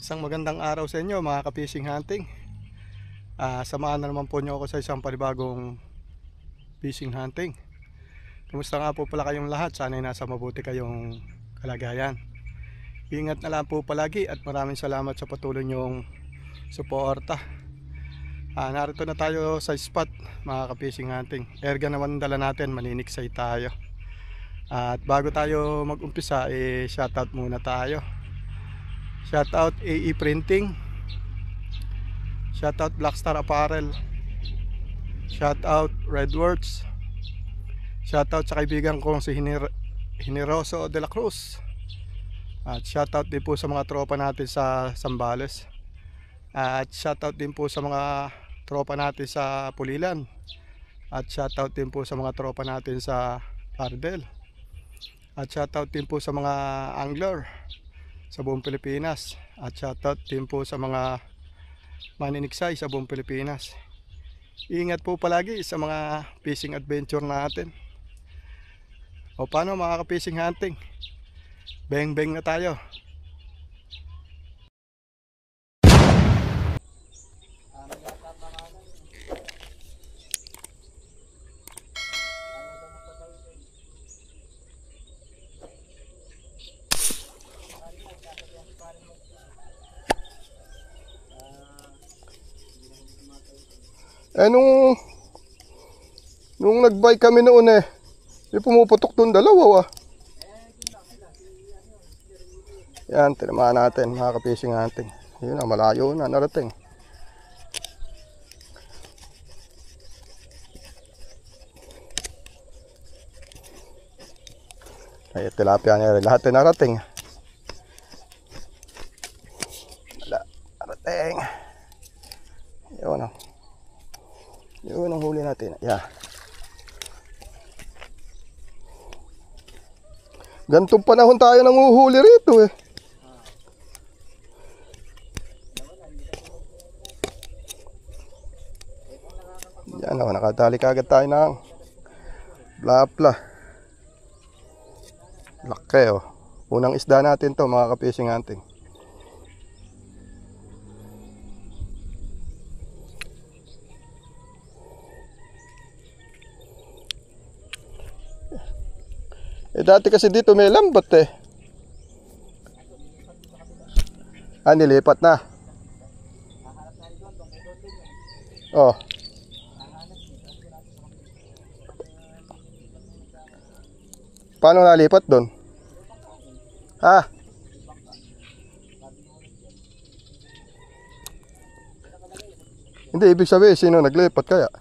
Isang magandang araw sa inyo mga ka-fishing hunting. Samahan na naman po niyo ako sa isang panibagong fishing hunting. Kumusta nga po pala kayong lahat? Sana'y nasa mabuti kayong kalagayan. Ingat na lang po palagi at maraming salamat sa patuloy niyong suporta. Narito na tayo sa spot mga ka-fishing hunting. Erga naman dala natin, maniniksay tayo. At bago tayo mag-umpisa, shoutout muna tayo. Shoutout AE Printing, shoutout Blackstar Apparel, shoutout Redwords, shoutout sa kaibigan kong si Generoso de la Cruz, at shoutout din po sa mga tropa natin sa Zambales, at shoutout din po sa mga tropa natin sa Pulilan, at shoutout din po sa mga tropa natin sa Ardel, at shoutout din po sa mga angler sa buong Pilipinas, at shoutout din po sa mga maniniksay sa buong Pilipinas. Ingat po palagi sa mga fishing adventure natin. O paano mga ka-fishing hunting? Beng beng na tayo. Nung nag-bike kami noon yung pumuputok doon dalawa Yan, tinamaan natin mga ka-fishing hunting. Yun na, malayo na narating. Ay, tilapia niya rin. Lahat ay narating. Narating. Yun o. Yun ang huli natin. Yeah. Gantong panahon tayo nanguhuli rito Yan o, nakatali kagad tayo ng blapla. Laki o. Unang isda natin to mga ka-fishing hunting. Dati kasi dito may lambat nilipat na. Oh. Paano nalipat doon? Ha? Hindi, ibig sabihin sino naglipat kaya?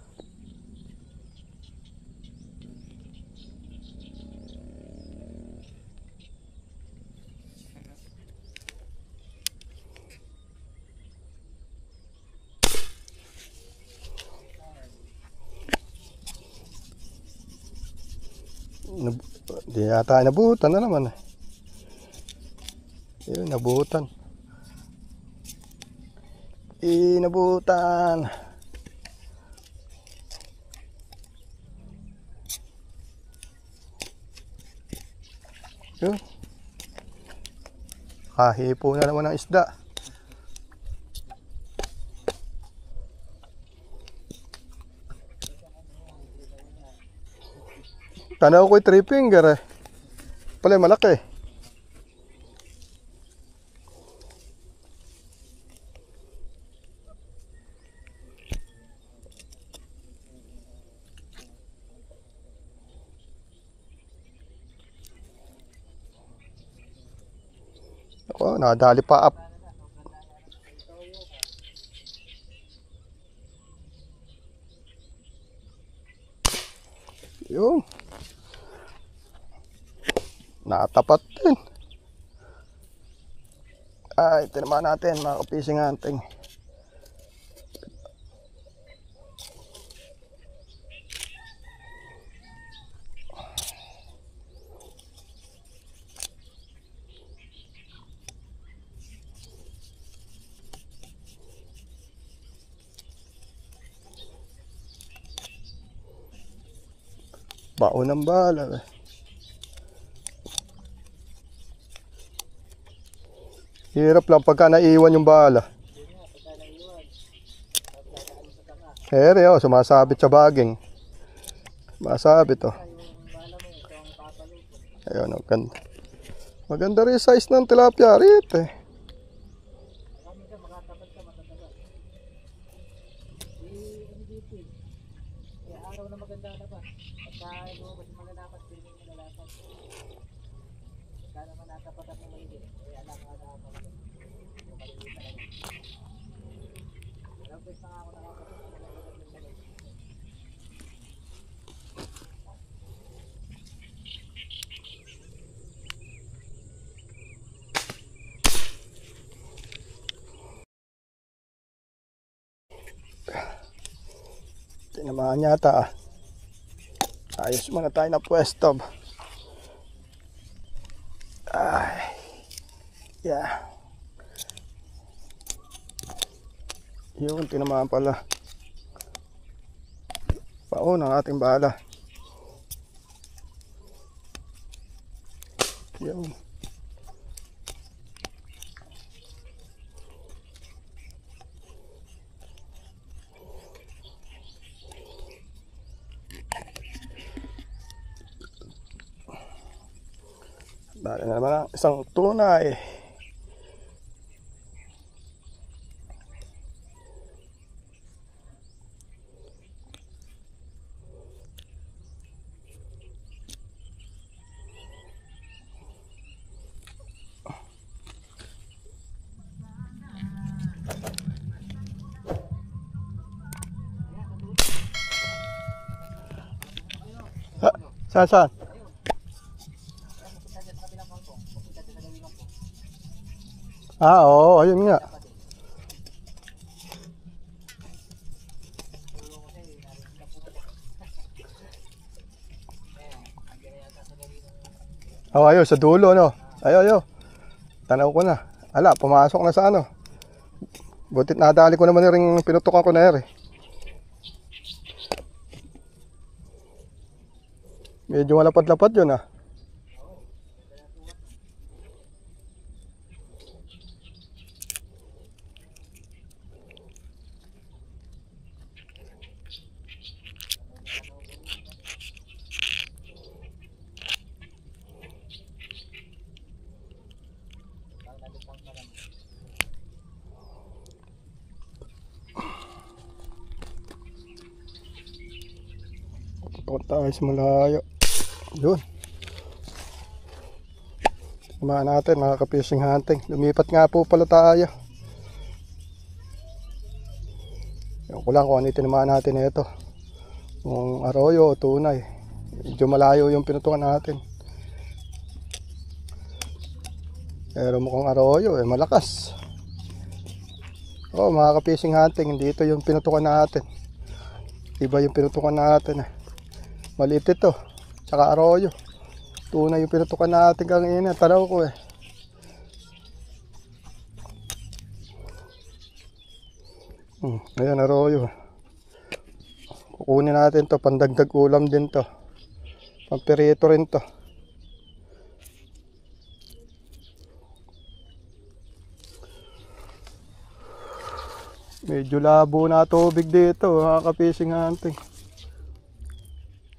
Hindi yata nabuhutan na naman Yun, nabuhutan. Nabuhutan. Yun. Kahipo na naman ang isda. Tanaw ko'y 3 finger Pala malaki. Ako, nadali pa up. Yun. Natapat din. Ay, tinamaan natin mga ka-fishing hunting. Baon ng bala Hirap lang pagka naiwan yung bala. Ere, oh, sumasabit sa baging. Sumasabit, oh. Ayun, oh, ganda. Maganda rin size ng tilapia rito, eh. Tinamaan yata, ah. Ayos muna tayo na pwesto. Ay. Yeah. Yun, tinamaan pala. Paon ang ating bala. Yun. Bala na naman ang isang tunay. Saan? Ah, oo, ayun nga. Oh, ayun, sa dulo, no? Ayo. Tanaw ko na. Ala, pumasok na sa ano. Butit nadali ko naman yung pinutukan ko na ere. Medyo malapad-lapad yun, ah. Takot tayo sa malayo. Yun. Tumaan natin mga ka-fishing hunting. Lumipat nga po pala tayo. Ewan ko lang kung ano tinamaan natin ito. Kung arroyo o tunay. Medyo malayo yung pinutukan natin. Pero mukhang arroyo, eh, malakas. Oh, mga ka-fishing hunting, dito yung pinutukan natin. Iba yung pinutukan natin, eh. Maliit ito, tsaka arroyo. Tunay yung pinutukan natin kanina, tanaw ko, eh. Ayan, arroyo. Kukunin natin to, pandagdag ulam din to. Pampirito rin to. Medyo labo na tubig dito, mga ka-fishing hunting.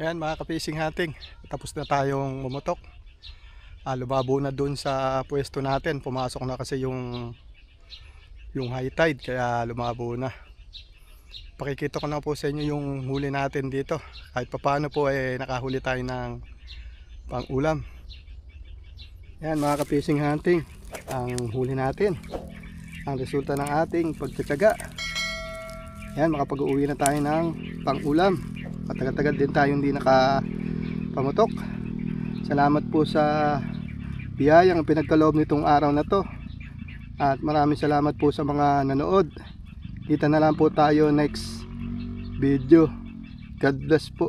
Ayan, mga ka-fishing hunting, tapos na tayong bumutok. Lumabo na dun sa pwesto natin. Pumasok na kasi yung high tide, kaya lumabo na. Pakikita ko na po sa inyo yung huli natin dito. Kahit papaano po, eh, nakahuli tayo ng pang-ulam. Ayan, mga ka-fishing hunting, ang huli natin, ang resulta ng ating pagtsatsaga. Yan, makapag-uwi na tayo ng pang-ulam. Matagal-tagal din tayo hindi nakapamutok. Salamat po sa biyayang pinagkaloob nitong araw na to. At maraming salamat po sa mga nanood. Kita na lang po tayo next video. God bless po.